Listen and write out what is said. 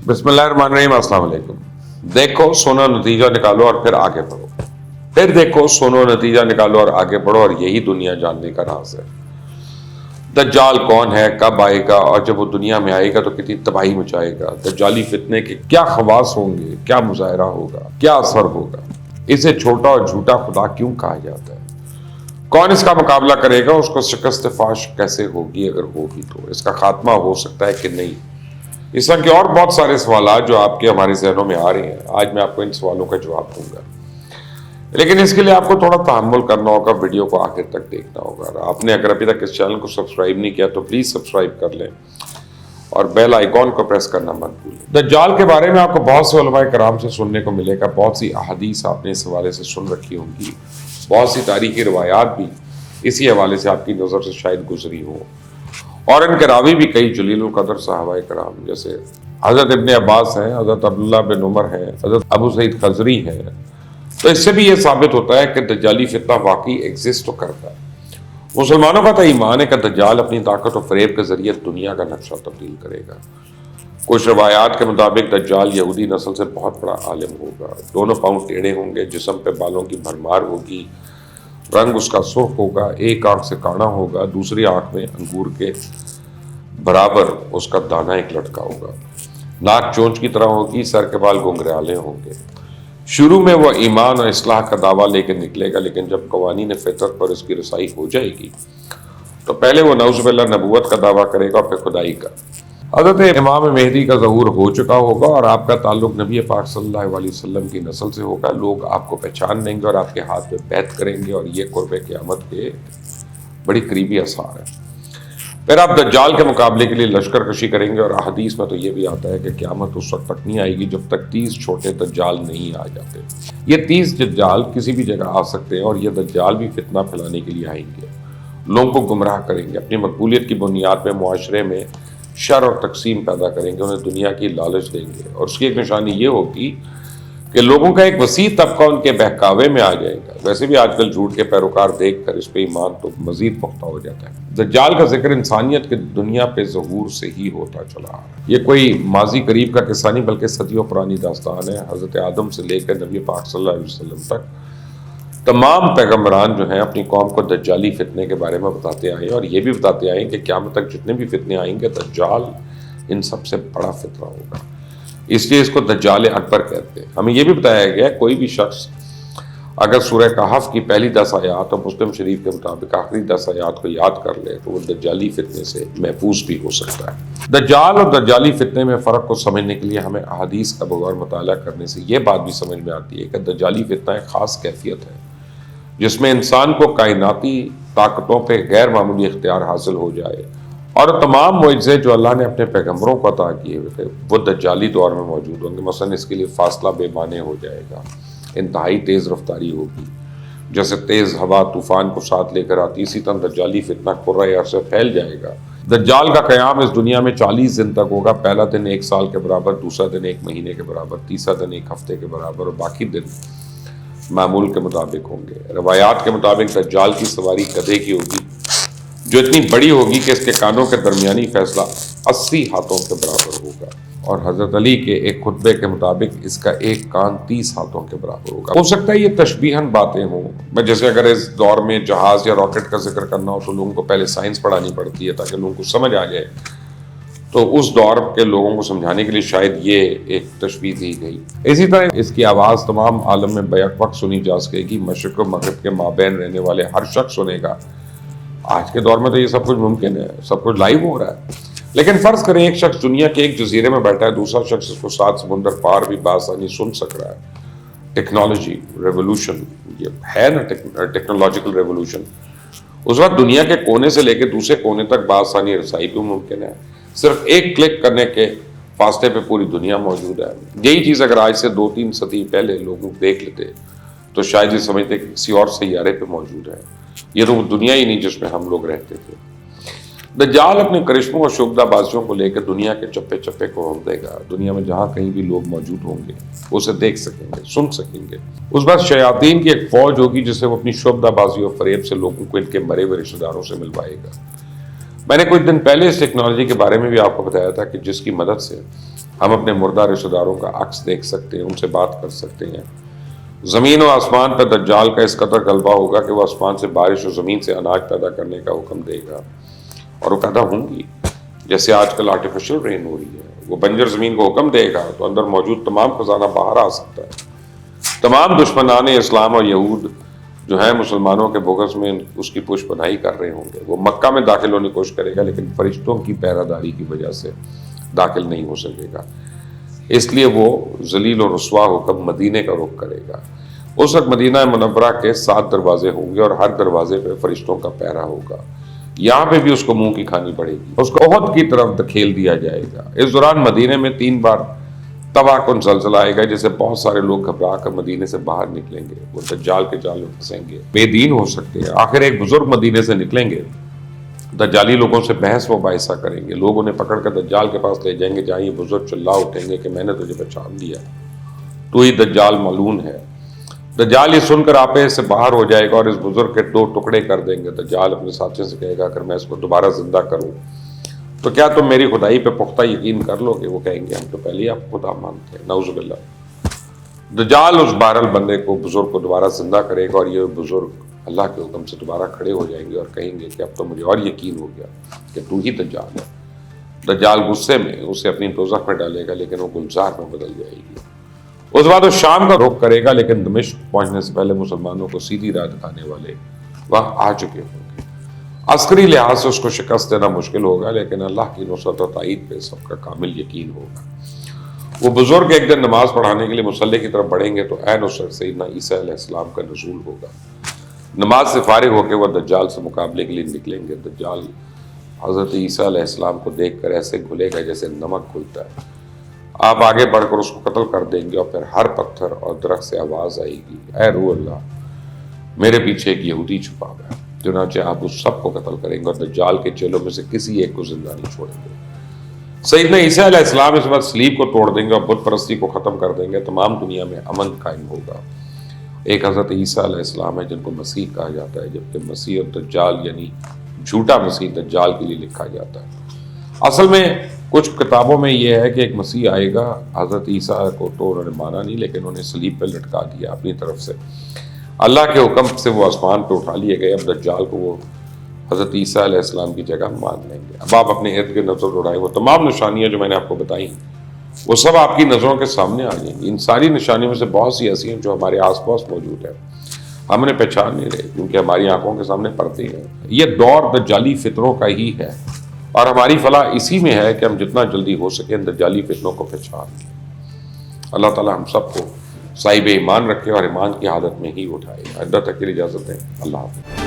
बिस्मिल्लाहिर्रहमानिर्रहीम, अस्सलाम वालेकुम। देखो सुनो नतीजा निकालो और फिर आगे बढ़ो। फिर देखो सुनो नतीजा निकालो और आगे बढ़ो, और यही दुनिया जानने का राज है। दज्जाल कौन है, कब आएगा, और जब वो दुनिया में आएगा तो कितनी तबाही मचाएगा। दज्जाली फितने के क्या खवास होंगे, क्या मुजाहरा होगा, क्या असर होगा। इसे छोटा और झूठा खुदा क्यों कहा जाता है। कौन इसका मुकाबला करेगा, उसको शिकस्त फाश कैसे होगी, अगर होगी तो इसका खात्मा हो सकता है कि नहीं। इस तरह के और बहुत सारे सवाल जो आपके हमारे जहनों में आ रहे हैं, आज मैं आपको इन सवालों का जवाब दूंगा। लेकिन इसके लिए आपको थोड़ा तहम्मुल करना होगा, वीडियो को आखिर तक देखना होगा। आपने अगर अभी तक इस चैनल को सब्सक्राइब नहीं किया तो प्लीज सब्सक्राइब कर लें और बेल आइकॉन को प्रेस करना मत भूलें। दज्जाल के बारे में आपको बहुत से उलमाए कराम से सुनने को मिलेगा, बहुत सी अहादीस आपने इस हवाले से सुन रखी होंगी, बहुत सी तारीखी रिवायात भी इसी हवाले से आपकी नज़र से शायद गुजरी हो, और इनके रावी भी कई जलीलुल कदर सहाबाए कराम जैसे हज़रत इब्ने अब्बास हैं, हज़रत अब्दुल्लाह बिन उमर हैं, हज़रत अबू सईद खजरी हैं। तो इससे भी ये साबित होता है कि दज्जाली फितना वाकई एग्जिस्ट तो करता है। मुसलमानों का तो ईमान है कि दज्जाल अपनी ताकत और फरेब के जरिए दुनिया का नक्शा तब्दील करेगा। कुछ रवायात के मुताबिक दज्जाल यहूदी नस्ल से बहुत बड़ा आलिम होगा, दोनों पाँव टेढ़े होंगे, जिस्म पे बालों की भरमार होगी, रंग उसका सुर्ख होगा, एक आंख से काना होगा, दूसरी आंख में अंगूर के बराबर उसका दाना एक लटका होगा, नाक चोंच की तरह होगी, सर के बाल घुंघराले होंगे। शुरू में वह ईमान और इस्लाह का दावा लेकर निकलेगा, लेकिन जब कवानीन फितरत पर उसकी रसाई हो जाएगी तो पहले वो नऊज़ुबिल्लाह नबूवत का दावा करेगा, फिर खुदाई का। हज़रत इमाम मेहदी का ज़हूर हो चुका होगा और आपका ताल्लुक नबी पाक सल्लल्लाहु अलैहि वसल्लम की नस्ल से होगा। लोग आपको पहचान लेंगे और आपके हाथ में बैत करेंगे, और ये कुर्ब क़यामत के बड़ी करीबी आसार है। फिर आप दज्जाल के मुकाबले के लिए लश्कर कशी करेंगे, और हदीस में तो ये भी आता है कि क़यामत उस वक्त तक नहीं आएगी जब तक 30 छोटे दज्जाल नहीं आ जाते। ये 30 दज्जाल किसी भी जगह आ सकते हैं, और ये दज्जाल भी फितना फैलाने के लिए आएंगे, लोगों को गुमराह करेंगे, अपनी मकबूलियत की बुनियाद पर मुआशरे में शर और तकसीम पैदा करेंगे, उन्हें दुनिया की लालच देंगे, और उसकी एक निशानी ये होगी कि लोगों का एक वसी तबका उनके बहकावे में आ जाएगा। वैसे भी आजकल झूठ के पैरोकार देखकर इस पे ईमान तो मजीद पुख्ता हो जाता है। दज्जाल का जिक्र इंसानियत के दुनिया पे ज़हूर से ही होता चला आ रहा है। ये कोई माजी करीब का किस्सा नहीं, बल्कि सदियों पुरानी दास्तान है। हज़रत आदम से लेकर नबी पाक सल्लल्लाहु अलैहि वसल्लम तक तमाम पैगम्बरान जो हैं अपनी कौम को दज्जाली फितने के बारे में बताते आए, और ये भी बताते आए कि क़यामत तक जितने भी फितने आएंगे दज्जाल इन सबसे बड़ा फितना होगा, इसलिए इसको दज्जाल अकबर कहते हैं। हमें यह भी बताया गया है कोई भी शख्स अगर सूरह कहफ की पहली 10 आयात और मुस्लिम शरीफ के मुताबिक आखिरी 10 आयात को याद कर ले तो वो दज्जाली फितने से महफूज भी हो सकता है। दज्जाल और दज्जाली फितने में फ़र्क को समझने के लिए हमें अहादीस का बगौर मुताला करने से ये बात भी समझ में आती है कि दज्जाली फितना एक ख़ास कैफियत है जिसमें इंसान को कायनाती ताकतों पर गैर मामूली इख्तियार हासिल हो जाए, और तमाम मुइज़े जो अल्लाह ने अपने पैगम्बरों को अता किए हुए थे वो दज्जाली दौर में मौजूद होंगे। मसलन इसके लिए फासला बेमाने हो जाएगा, इंतहाई तेज़ रफ्तारी होगी, जैसे तेज़ हवा तूफ़ान को साथ लेकर आती, इसी तरह दज्जाली फितना कुर्रे अरसे फैल जाएगा। दज्जाल का क़याम इस दुनिया में 40 दिन तक होगा। पहला दिन 1 साल के बराबर, दूसरा दिन 1 महीने के बराबर, तीसरा दिन 1 हफ्ते के बराबर, और बाकी दिन मामूल के मुताबिक होंगे। रवायात के मुताबिक दज्जाल की सवारी गधे की होगी, जो इतनी बड़ी होगी कि इसके कानों के दरमियानी फैसला 80 हाथों के बराबर होगा, और हज़रत अली के एक खुतबे के मुताबिक इसका एक कान 30 हाथों के बराबर होगा। हो सकता है ये तशबीहन बातें हों, जैसे अगर इस दौर में जहाज़ या रॉकेट का जिक्र करना हो तो लोगों को पहले साइंस पढ़ानी पड़ती है ताकि लोगों को समझ आ जाए, तो उस दौर के लोगों को समझाने के लिए शायद ये एक तशबीह दी गई। इसी तरह इसकी आवाज़ तमाम आलम में बैक वक्त सुनी जा सकेगी, मशरिक़ और मग़रिब के माबैन रहने वाले हर शख्स सुनेगा। आज के दौर में तो ये सब कुछ मुमकिन है, सब कुछ लाइव हो रहा है। लेकिन फ़र्ज़ करें एक शख्स दुनिया के एक जजीरे में बैठा है, दूसरा शख्स इसको 7 समुंदर पार भी बासानी सुन सक रहा है। टेक्नोलॉजी रेवोल्यूशन ये है ना, टेक्नोलॉजिकल रेवोल्यूशन। उस वक्त दुनिया के कोने से लेकर दूसरे कोने तक बासानी रसाई भी मुमकिन है। सिर्फ एक क्लिक करने के फासले पे पूरी दुनिया मौजूद है। यही चीज़ अगर आज से 2-3 सदी पहले लोग देख लेते तो शायद ये समझते कि किसी और सैयारे पे मौजूद है, ये तो वो दुनिया ही नहीं जिसमें हम लोग रहते थे। दज्जाल अपने करिश्मों और शुबदाबाजियों को लेकर दुनिया के चप्पे चप्पे को रोक देगा। दुनिया में जहाँ कहीं भी लोग मौजूद होंगे उसे देख सकेंगे, सुन सकेंगे। उस बाद शयातीन की एक फौज होगी जिसे वो अपनी शुबदाबाजी और फरेब से लोगों को इनके मरे हुए रिश्तेदारों से मिलवाएगा। میں نے کچھ دن پہلے اس ٹیکنالوجی کے بارے میں بھی آپ کو بتایا تھا کہ جس کی مدد سے ہم اپنے مردہ رشتہ داروں کا عکس دیکھ سکتے ہیں، ان سے بات کر سکتے ہیں۔ زمین و آسمان پر دجال کا اس قدر غلبہ ہوگا کہ وہ آسمان سے بارش اور زمین سے اناج پیدا کرنے کا حکم دے گا، اور وہ پیدا ہوں گی جیسے آج کل آرٹیفیشل رین ہو رہی ہے۔ وہ بنجر زمین کو حکم دے گا تو اندر موجود تمام خزانہ باہر آ سکتا ہے۔ تمام دشمنان اسلام اور یہود جو ہیں مسلمانوں کے بغض میں اس کی پوش پناہی کر رہے ہوں گے۔ وہ مکہ میں داخل ہونے کی کوشش کرے گا لیکن فرشتوں کی پہرہ کی وجہ سے داخل نہیں ہو سکے گا، اس لیے وہ ذلیل و رسوا ہو کر مدینے کا رخ کرے گا۔ اس وقت مدینہ منورہ کے 7 دروازے ہوں گے اور ہر دروازے پہ فرشتوں کا پہرہ ہوگا۔ یہاں پہ بھی اس کو منہ کی کھانی پڑے گی، اس کو احد کی طرف دھکیل دیا جائے گا۔ اس دوران مدینے میں 3 بار تباہ کن زلزلہ آئے گا جسے بہت سارے لوگ گھبرا کر مدینے سے باہر نکلیں گے، وہ دجال کے جال میں پھنسیں گے، بے دین ہو سکتے ہیں۔ آخر ایک بزرگ مدینے سے نکلیں گے، دجالی لوگوں سے بحث مباحثہ کریں گے، لوگ انہیں پکڑ کر دجال کے پاس لے جائیں گے جہاں یہ بزرگ چلا اٹھیں گے کہ میں نے تجھے پہچان لیا، تو ہی دجال ملعون ہے۔ دجال یہ سن کر آپے سے باہر ہو جائے گا اور اس بزرگ کے 2 ٹکڑے کر دیں گے۔ دجال اپنے ساتھی سے کہے گا اگر میں اس کو دوبارہ زندہ کروں تو کیا تم میری خدائی پہ پختہ یقین کر لو گے؟ وہ کہیں گے ہم تو پہلے ہی آپ کو خدا مانتے ہیں، نعوذ باللہ۔ دجال اس بہرحال بندے کو بزرگ کو دوبارہ زندہ کرے گا اور یہ بزرگ اللہ کے حکم سے دوبارہ کھڑے ہو جائیں گے اور کہیں گے کہ اب تو مجھے اور یقین ہو گیا کہ تو ہی دجال ہے۔ دجال غصے میں اسے اپنی دوزخ میں ڈالے گا لیکن وہ گلزار میں بدل جائے گی۔ اس بعد وہ شام کا رخ کرے گا لیکن دمشق پہنچنے سے پہلے مسلمانوں کو سیدھی راہ دکھانے والے وہاں آ چکے ہوں گے۔ عسکری لحاظ سے اس کو شکست دینا مشکل ہوگا لیکن اللہ کی نصرت و تائید پہ سب کا کامل یقین ہوگا۔ وہ بزرگ ایک دن نماز پڑھانے کے لیے مصلی کی طرف بڑھیں گے تو عین اس وقت سیدنا عیسیٰ علیہ السلام کا نزول ہوگا۔ نماز سے فارغ ہو کے وہ دجال سے مقابلے کے لیے نکلیں گے۔ دجال حضرت عیسیٰ علیہ السلام کو دیکھ کر ایسے گھلے گا جیسے نمک گھلتا ہے۔ آپ آگے بڑھ کر اس کو قتل کر دیں گے اور پھر ہر پتھر اور درخت سے آواز آئے گی اے روح اللہ، میرے پیچھے ایک یہودی چھپا ہوا ہے۔ چنانچہ آپ اس سب کو قتل کریں گے اور دجال کے چیلوں میں سے کسی ایک کو زندہ نہیں چھوڑیں گے۔ سیدنا عیسیٰ علیہ السلام اس وقت صلیب کو توڑ دیں گے اور بت پرستی کو ختم کر دیں گے۔ تمام دنیا میں امن قائم ہوگا۔ ایک حضرت عیسیٰ علیہ السلام ہے جن کو مسیح کہا جاتا ہے، جبکہ مسیح اور دجال یعنی جھوٹا مسیح دجال کے لیے لکھا جاتا ہے۔ اصل میں کچھ کتابوں میں یہ ہے کہ ایک مسیح آئے گا، حضرت عیسیٰ کو تو انہوں نے مانا نہیں لیکن انہیں صلیب پہ لٹکا دیا اپنی طرف سے، اللہ کے حکم سے وہ آسمان پہ اٹھا لیے گئے۔ اب دجال کو وہ حضرت عیسیٰ علیہ السلام کی جگہ مان لیں گے۔ اب آپ اپنے ارد گرد نظر اڑائیں، وہ تمام نشانیاں جو میں نے آپ کو بتائیں وہ سب آپ کی نظروں کے سامنے آ جائیں گی۔ ان ساری نشانیوں میں سے بہت سی ایسی ہیں جو ہمارے آس پاس موجود ہیں، ہم انہیں پہچان نہیں رہے کیونکہ ہماری آنکھوں کے سامنے پڑتے ہیں۔ یہ دور دجالی فتنوں کا ہی ہے اور ہماری فلاح اسی میں ہے کہ ہم جتنا جلدی ہو سکے ان دجالی فتنوں کو پہچان لیں۔ اللہ تعالی ہم سب کو صاحب ایمان رکھے اور ایمان کی حالت میں ہی اٹھائے۔ عدت تک کے لیے اجازت دیں۔ اللہ حافظ۔